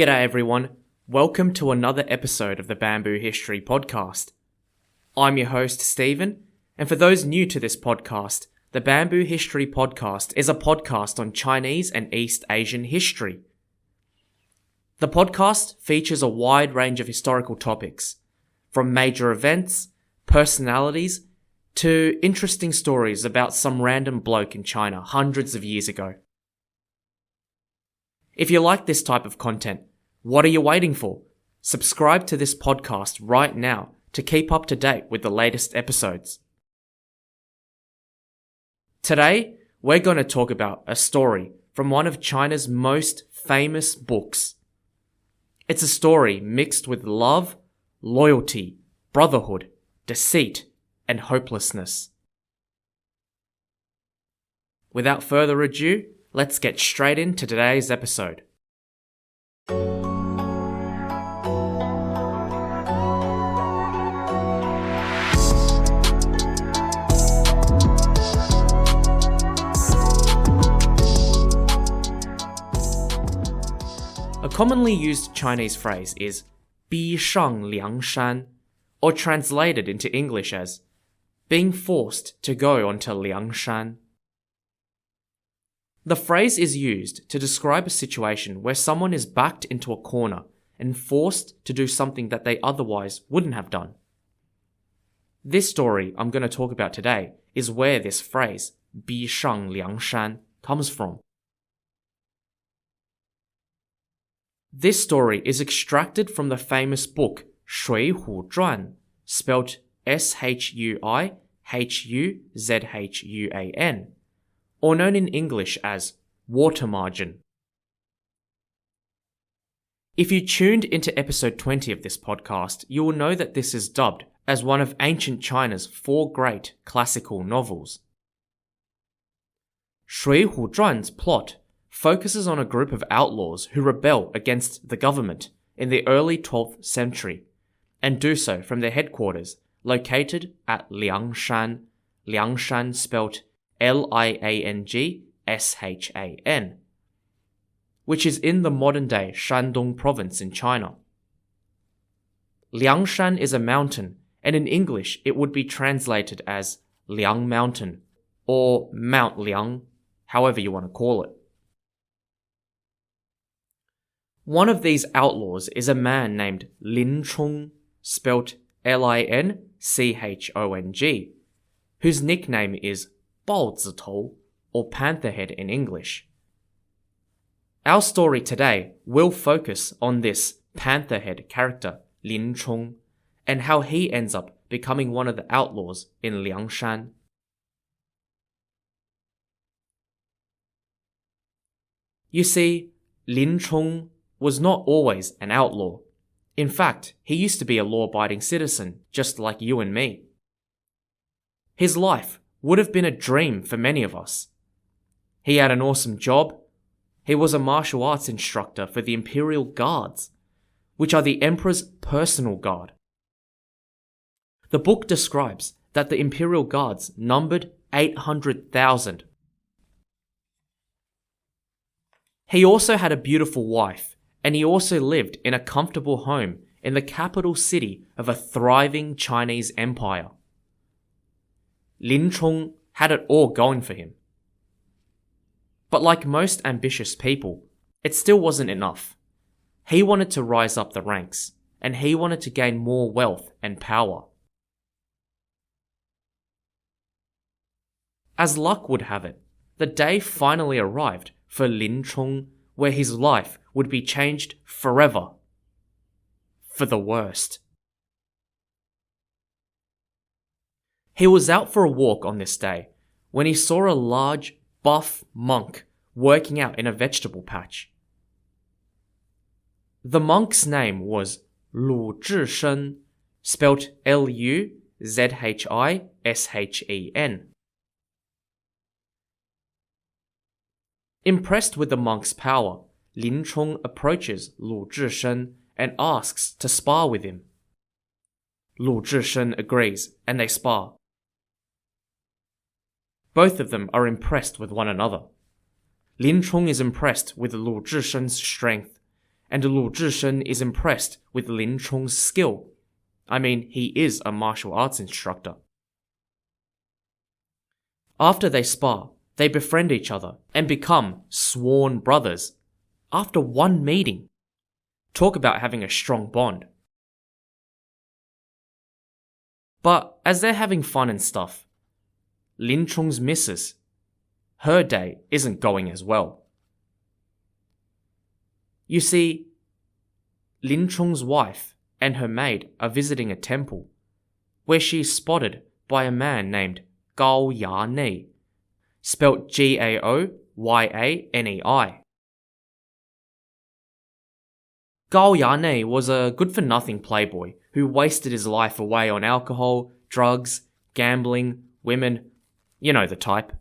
G'day everyone, welcome to another episode of the Bamboo History Podcast. I'm your host Stephen, and for those new to this podcast, the Bamboo History Podcast is a podcast on Chinese and East Asian history. The podcast features a wide range of historical topics, from major events, personalities, to interesting stories about some random bloke in China hundreds of years ago. If you like this type of content, what are you waiting for? Subscribe to this podcast right now to keep up to date with the latest episodes. Today, we're going to talk about a story from one of China's most famous books. It's a story mixed with love, loyalty, brotherhood, deceit, and hopelessness. Without further ado, let's get straight into today's episode. A commonly used Chinese phrase is 逼上梁山, or translated into English as being forced to go onto Liangshan. The phrase is used to describe a situation where someone is backed into a corner and forced to do something that they otherwise wouldn't have done. This story I'm going to talk about today is where this phrase 逼上梁山 comes from. This story is extracted from the famous book Shui Hu Zhuan, spelt Shui Hu Zhuan, or known in English as Water Margin. If you tuned into episode 20 of this podcast, you will know that this is dubbed as one of ancient China's 4 great classical novels. Shui Hu Zhuan's plot focuses on a group of outlaws who rebel against the government in the early 12th century, and do so from their headquarters located at Liangshan, Liangshan spelt Liangshan, which is in the modern-day Shandong province in China. Liangshan is a mountain, and in English it would be translated as Liang Mountain, or Mount Liang, however you want to call it. One of these outlaws is a man named Lin Chong, spelt Linchong, whose nickname is 豹子头, or Panther Head in English. Our story today will focus on this Panther Head character, Lin Chong, and how he ends up becoming one of the outlaws in Liangshan. You see, Lin Chong was not always an outlaw. In fact, he used to be a law-abiding citizen, just like you and me. His life would have been a dream for many of us. He had an awesome job. He was a martial arts instructor for the Imperial Guards, which are the Emperor's personal guard. The book describes that the Imperial Guards numbered 800,000. He also had a beautiful wife, and he also lived in a comfortable home in the capital city of a thriving Chinese empire. Lin Chong had it all going for him. But like most ambitious people, it still wasn't enough. He wanted to rise up the ranks, and he wanted to gain more wealth and power. As luck would have it, the day finally arrived for Lin Chong where his life would be changed forever. For the worst. He was out for a walk on this day when he saw a large, buff monk working out in a vegetable patch. The monk's name was Lu Zhishen, spelt Luzhishen. Impressed with the monk's power, Lin Chong approaches Lu Zhishen and asks to spar with him. Lu Zhishen agrees and they spar. Both of them are impressed with one another. Lin Chong is impressed with Lu Zhishen's strength, and Lu Zhishen is impressed with Lin Chong's skill. I mean, he is a martial arts instructor. After they spar, they befriend each other and become sworn brothers after one meeting. Talk about having a strong bond. But as they're having fun and stuff, Lin Chong's missus, her day isn't going as well. You see, Lin Chong's wife and her maid are visiting a temple where she is spotted by a man named Gao Yanei, spelt Gaoyanei. Gao Yanei was a good-for-nothing playboy who wasted his life away on alcohol, drugs, gambling, women, you know the type.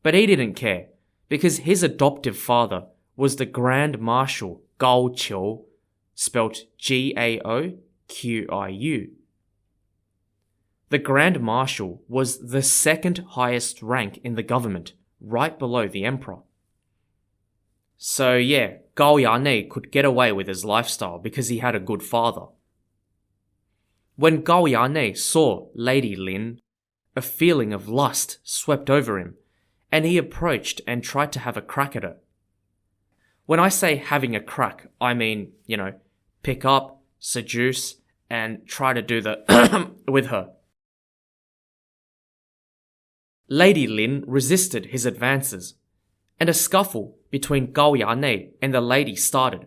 But he didn't care, because his adoptive father was the Grand Marshal Gao Qiu, spelt Gaoqiu. The Grand Marshal was the second highest rank in the government, right below the emperor. So yeah, Gao Yanei could get away with his lifestyle because he had a good father. When Gao Yanei saw Lady Lin, a feeling of lust swept over him, and he approached and tried to have a crack at her. When I say having a crack, I mean, pick up, seduce, and try to do the with her. Lady Lin resisted his advances, and a scuffle between Gao Yanei and the lady started.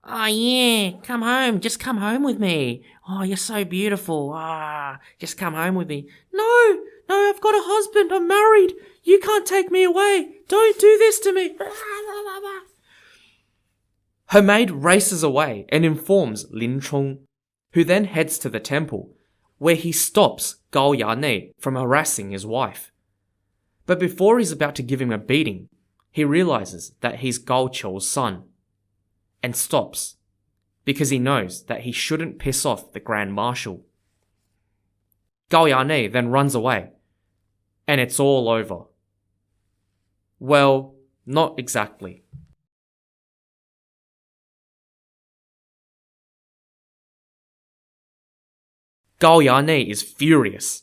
Oh yeah, come home, just come home with me. Oh, you're so beautiful. Just come home with me. No, I've got a husband, I'm married. You can't take me away. Don't do this to me. Her maid races away and informs Lin Chong, who then heads to the temple, where he stops Gao Yanei from harassing his wife. But before he's about to give him a beating, he realizes that he's Gao Qiu's son, and stops, because he knows that he shouldn't piss off the Grand Marshal. Gao Yanei then runs away, and it's all over. Well, not exactly. Gao Yanei is furious.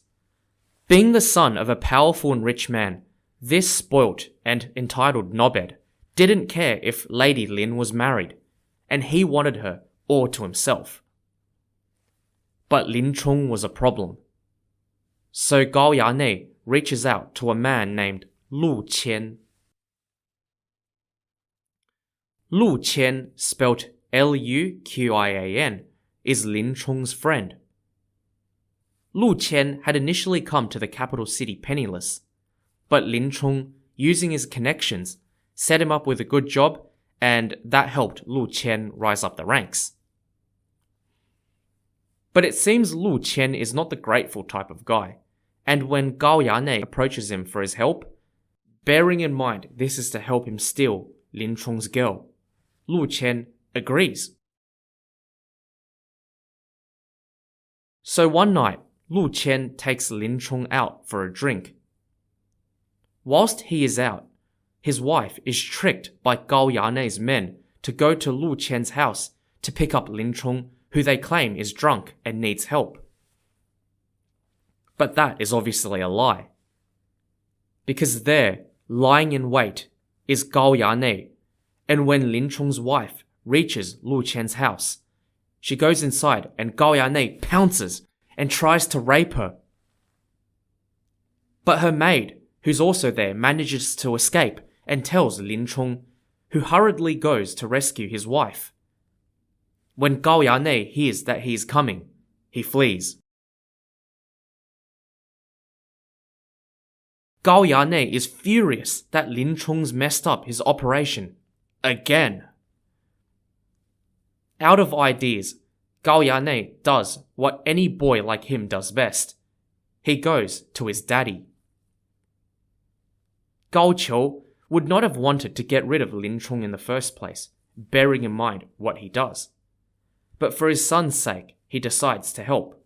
Being the son of a powerful and rich man, this spoilt and entitled knobhead didn't care if Lady Lin was married, and he wanted her all to himself. But Lin Chong was a problem. So Gao Yanei reaches out to a man named Lu Qian. Lu Qian, spelt Luqian, is Lin Chong's friend. Lu Qian had initially come to the capital city penniless, but Lin Chong, using his connections, set him up with a good job, and that helped Lu Qian rise up the ranks. But it seems Lu Qian is not the grateful type of guy, and when Gao Yanei approaches him for his help, bearing in mind this is to help him steal Lin Chong's girl, Lu Qian agrees. So one night, Lu Qian takes Lin Chong out for a drink. Whilst he is out, his wife is tricked by Gao Yanei's men to go to Lu Qian's house to pick up Lin Chong, who they claim is drunk and needs help. But that is obviously a lie. Because there, lying in wait, is Gao Yanei, and when Lin Chong's wife reaches Lu Qian's house, she goes inside and Gao Yanei pounces and tries to rape her. But her maid, who's also there, manages to escape and tells Lin Chong, who hurriedly goes to rescue his wife. When Gao Yanei hears that he is coming, he flees. Gao Yanei is furious that Lin Chong's messed up his operation again. Out of ideas, Gao Yanei does what any boy like him does best. He goes to his daddy. Gao Qiu would not have wanted to get rid of Lin Chong in the first place, bearing in mind what he does. But for his son's sake, he decides to help.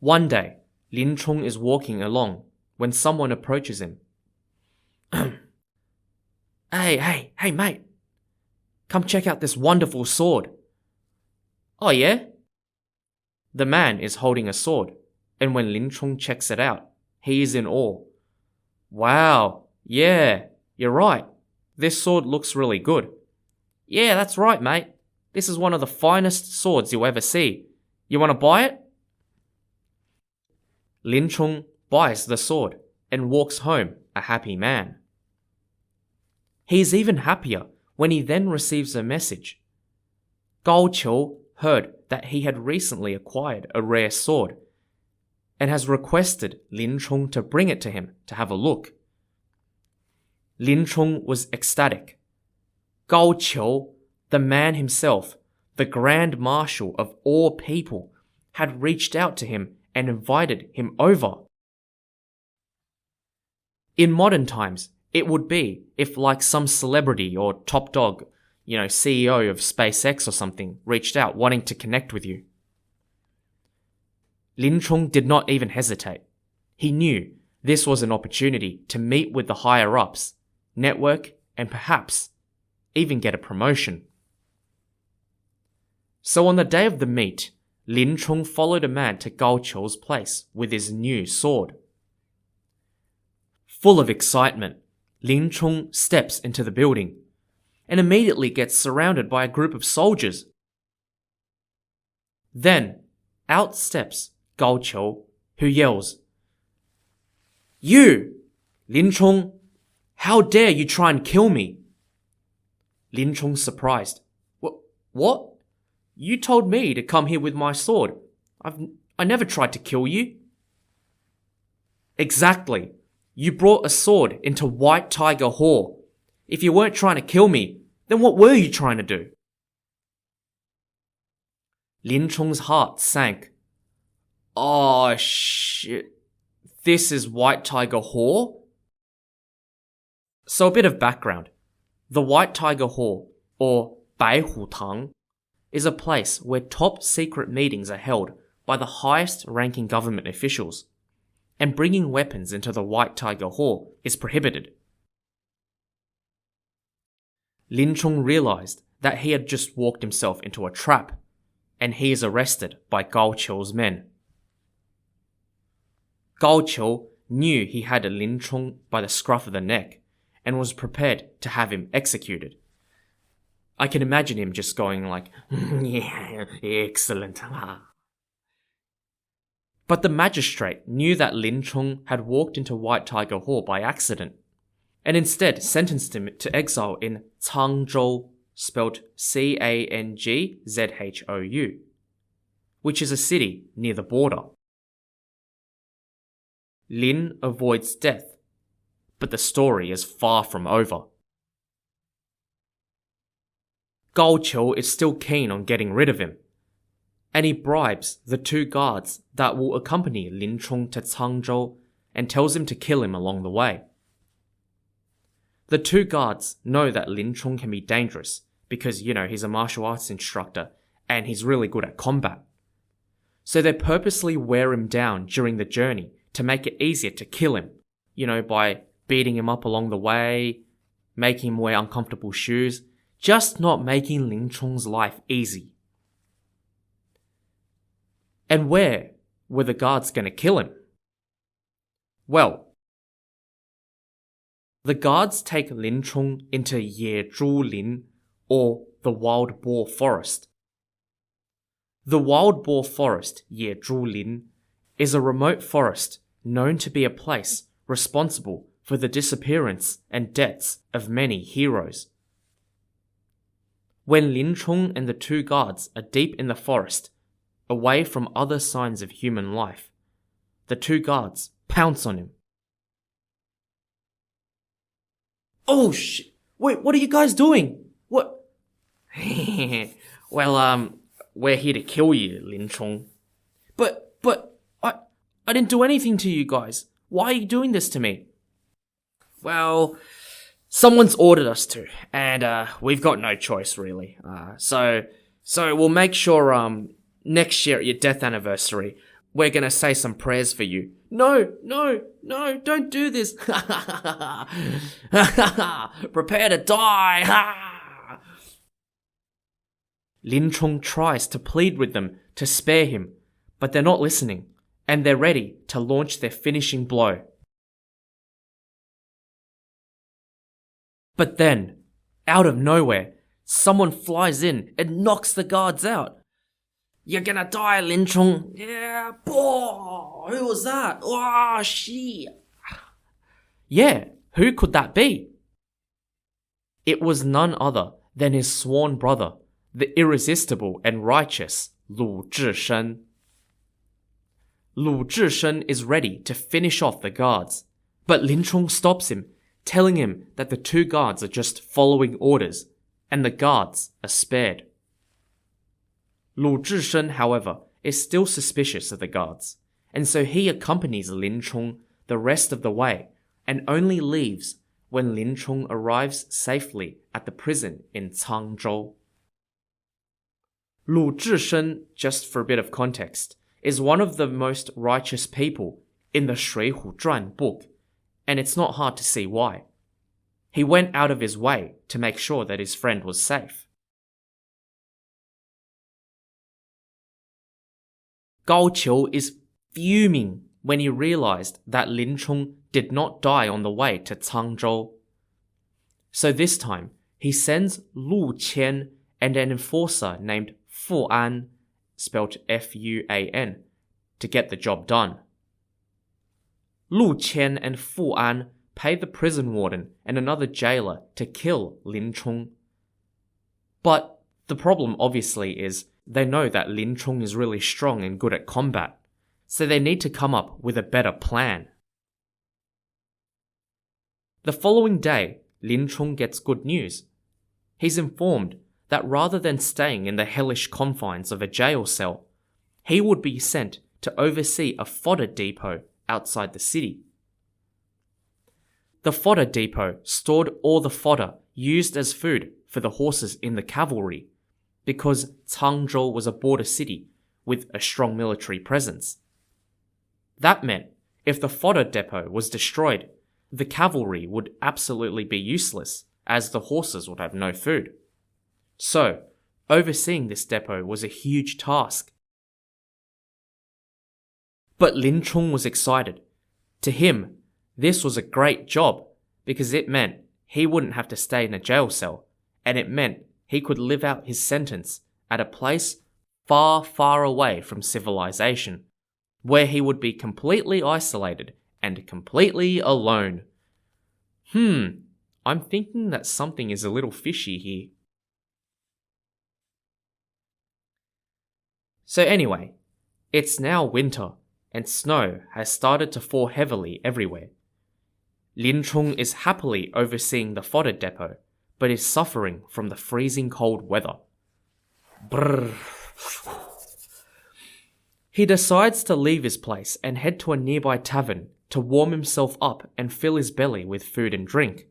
One day, Lin Chong is walking along when someone approaches him. Hey, mate. Come check out this wonderful sword. Oh, yeah? The man is holding a sword, and when Lin Chong checks it out, he is in awe. Wow, yeah, you're right. This sword looks really good. Yeah, that's right, mate. This is one of the finest swords you'll ever see. You want to buy it? Lin Chong buys the sword and walks home a happy man. He is even happier when he then receives a message. Gao Qiu heard that he had recently acquired a rare sword and has requested Lin Chong to bring it to him to have a look. Lin Chong was ecstatic. Gao Qiu, the man himself, the Grand Marshal of all people, had reached out to him and invited him over. In modern times, it would be if like some celebrity or top dog, CEO of SpaceX or something, reached out wanting to connect with you. Lin Chong did not even hesitate. He knew this was an opportunity to meet with the higher-ups, network, and perhaps even get a promotion. So on the day of the meet, Lin Chong followed a man to Gao Qiu's place with his new sword. Full of excitement, Lin Chong steps into the building and immediately gets surrounded by a group of soldiers. Then, out steps Gao Qiu, who yells, "You, Lin Chong, how dare you try and kill me?" Lin Chong's surprised. What? You told me to come here with my sword. I never tried to kill you. Exactly. You brought a sword into White Tiger Hall. If you weren't trying to kill me, then what were you trying to do? Lin Chong's heart sank. Oh shit. This is White Tiger Hall? So a bit of background. The White Tiger Hall, or Bai Hu Tang, is a place where top secret meetings are held by the highest ranking government officials, and bringing weapons into the White Tiger Hall is prohibited. Lin Chong realized that he had just walked himself into a trap, and he is arrested by Gao Qiu's men. Gao Qiu knew he had Lin Chong by the scruff of the neck and was prepared to have him executed. I can imagine him just going like, yeah, excellent. But the magistrate knew that Lin Chong had walked into White Tiger Hall by accident, and instead sentenced him to exile in Cangzhou, spelled Cangzhou, which is a city near the border. Lin avoids death, but the story is far from over. Gao Qiu is still keen on getting rid of him, and he bribes the two guards that will accompany Lin Chong to Cangzhou and tells him to kill him along the way. The two guards know that Lin Chong can be dangerous because, he's a martial arts instructor and he's really good at combat. So they purposely wear him down during the journey to make it easier to kill him, by beating him up along the way, making him wear uncomfortable shoes, just not making Lin Chong's life easy. And where were the guards going to kill him? Well, the guards take Lin Chong into Ye Zhu Lin, or the Wild Boar Forest. The Wild Boar Forest, Ye Zhu Lin, is a remote forest known to be a place responsible for the disappearance and deaths of many heroes. When Lin Chong and the two guards are deep in the forest, away from other signs of human life, the two guards pounce on him. Oh shit! Wait, what are you guys doing? What? Well, we're here to kill you, Lin Chong. But, I didn't do anything to you guys. Why are you doing this to me? Well, someone's ordered us to, and we've got no choice really. So we'll make sure next year at your death anniversary, we're gonna say some prayers for you. No, no, no, don't do this. Prepare to die. Lin Chong tries to plead with them to spare him, but they're not listening, and they're ready to launch their finishing blow. But then, out of nowhere, someone flies in and knocks the guards out. You're gonna die, Lin Chong. Yeah, boy, who was that? Oh, shit. Yeah, who could that be? It was none other than his sworn brother, the irresistible and righteous Lu Zhishen. Lu Zhishen is ready to finish off the guards, but Lin Chong stops him, telling him that the two guards are just following orders, and the guards are spared. Lu Zhishen, however, is still suspicious of the guards, and so he accompanies Lin Chong the rest of the way, and only leaves when Lin Chong arrives safely at the prison in Cangzhou. Lu Zhishen, just for a bit of context, is one of the most righteous people in the Shui Hu Zhuan book, and it's not hard to see why. He went out of his way to make sure that his friend was safe. Gao Qiu is fuming when he realized that Lin Chong did not die on the way to Cangzhou. So this time, he sends Lu Qian and an enforcer named Fu An, spelled Fuan, to get the job done. Lu Qian and Fu An pay the prison warden and another jailer to kill Lin Chong. But the problem obviously is they know that Lin Chong is really strong and good at combat, so they need to come up with a better plan. The following day, Lin Chong gets good news. He's informed that rather than staying in the hellish confines of a jail cell, he would be sent to oversee a fodder depot outside the city. The fodder depot stored all the fodder used as food for the horses in the cavalry, because Cangzhou was a border city with a strong military presence. That meant if the fodder depot was destroyed, the cavalry would absolutely be useless, as the horses would have no food. So, overseeing this depot was a huge task. But Lin Chong was excited. To him, this was a great job because it meant he wouldn't have to stay in a jail cell, and it meant he could live out his sentence at a place far, far away from civilization, where he would be completely isolated and completely alone. I'm thinking that something is a little fishy here. So anyway, it's now winter, and snow has started to fall heavily everywhere. Lin Chong is happily overseeing the fodder depot, but is suffering from the freezing cold weather. Brrr. He decides to leave his place and head to a nearby tavern to warm himself up and fill his belly with food and drink.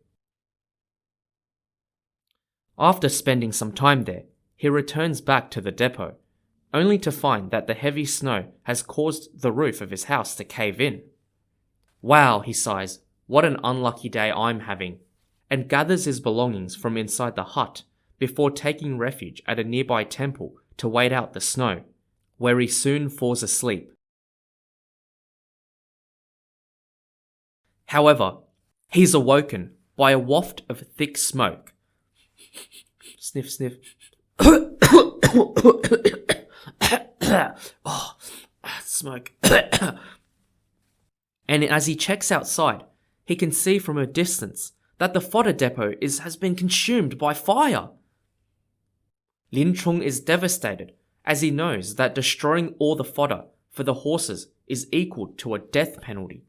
After spending some time there, he returns back to the depot, only to find that the heavy snow has caused the roof of his house to cave in. Wow, he sighs, what an unlucky day I'm having, and gathers his belongings from inside the hut before taking refuge at a nearby temple to wait out the snow, where he soon falls asleep. However, he's awoken by a waft of thick smoke. Sniff, sniff. Oh, smoke. And as he checks outside, he can see from a distance that the fodder depot has been consumed by fire. Lin Chong is devastated as he knows that destroying all the fodder for the horses is equal to a death penalty.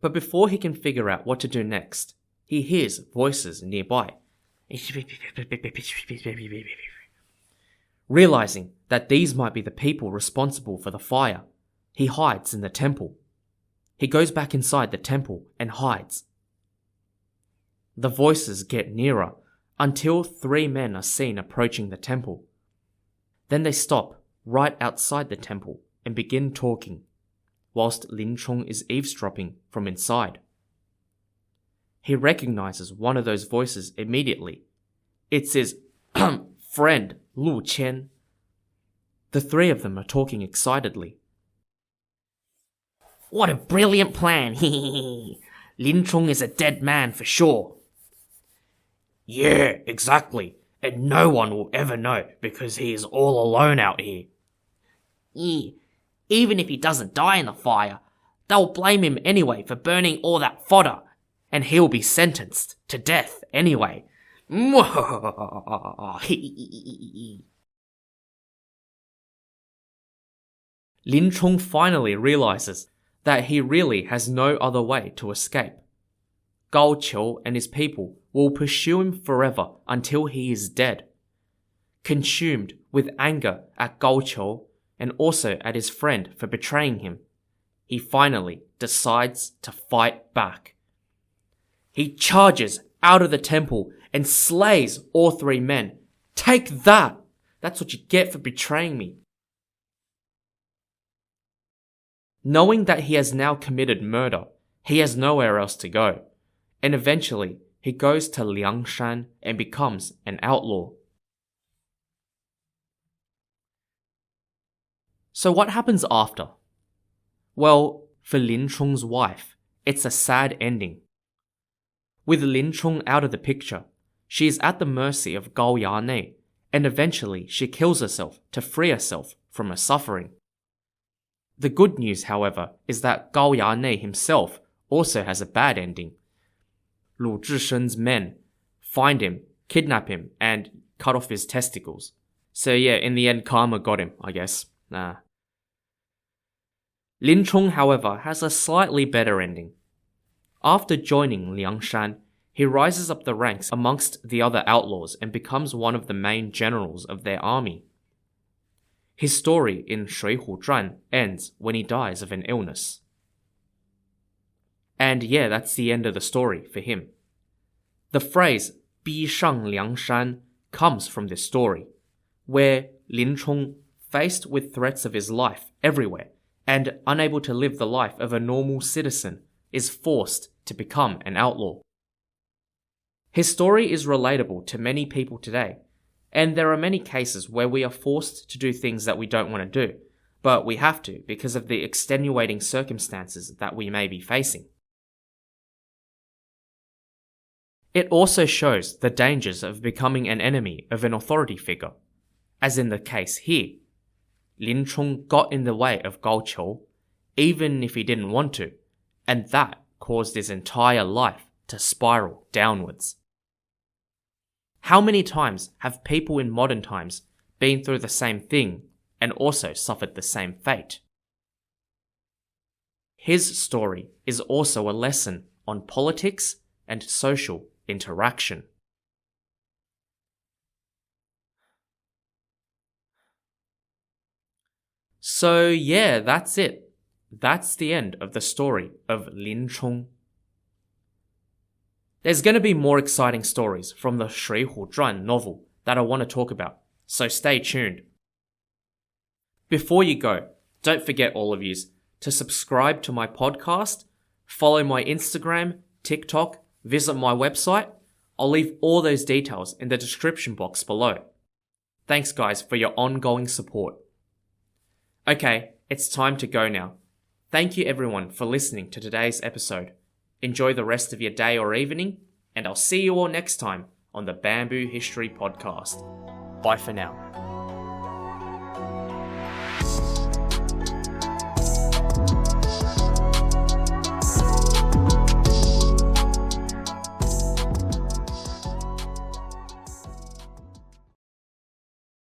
But before he can figure out what to do next, he hears voices nearby. Realizing that these might be the people responsible for the fire, he hides in the temple. He goes back inside the temple and hides. The voices get nearer until 3 men are seen approaching the temple. Then they stop right outside the temple and begin talking, whilst Lin Chong is eavesdropping from inside. He recognizes one of those voices immediately. It's his friend, Lu Qian. The three of them are talking excitedly. What a brilliant plan! Lin Chong is a dead man for sure. Yeah, exactly. And no one will ever know because he is all alone out here. Yeah, even if he doesn't die in the fire, they'll blame him anyway for burning all that fodder, and he'll be sentenced to death anyway. Lin Chong finally realizes that he really has no other way to escape. Gao Qiu and his people will pursue him forever until he is dead. Consumed with anger at Gao Qiu and also at his friend for betraying him, he finally decides to fight back. He charges out of the temple and slays all three men. Take that! That's what you get for betraying me. Knowing that he has now committed murder, he has nowhere else to go, and eventually he goes to Liangshan and becomes an outlaw. So what happens after? Well, for Lin Chong's wife, it's a sad ending. With Lin Chong out of the picture, she is at the mercy of Gao Yanei, and eventually she kills herself to free herself from her suffering. The good news, however, is that Gao Yanei himself also has a bad ending. Lu Zhishen's men find him, kidnap him, and cut off his testicles. So yeah, in the end, karma got him, I guess. Lin Chong, however, has a slightly better ending. After joining Liangshan, he rises up the ranks amongst the other outlaws and becomes one of the main generals of their army. His story in Shui Hu Zhuan ends when he dies of an illness. And yeah, that's the end of the story for him. The phrase "逼上梁山" comes from this story, where Lin Chong, faced with threats of his life everywhere and unable to live the life of a normal citizen, is forced to become an outlaw. His story is relatable to many people today, and there are many cases where we are forced to do things that we don't want to do, but we have to because of the extenuating circumstances that we may be facing. It also shows the dangers of becoming an enemy of an authority figure, as in the case here. Lin Chong got in the way of Gao Qiu, even if he didn't want to, and that caused his entire life to spiral downwards. How many times have people in modern times been through the same thing and also suffered the same fate? His story is also a lesson on politics and social interaction. So yeah, that's it. That's the end of the story of Lin Chong. There's going to be more exciting stories from the Shui Hu Zhuan novel that I want to talk about, so stay tuned. Before you go, don't forget, all of yous, to subscribe to my podcast, follow my Instagram, TikTok, visit my website. I'll leave all those details in the description box below. Thanks guys for your ongoing support. Okay, it's time to go now. Thank you everyone for listening to today's episode. Enjoy the rest of your day or evening, and I'll see you all next time on the Bamboo History Podcast. Bye for now.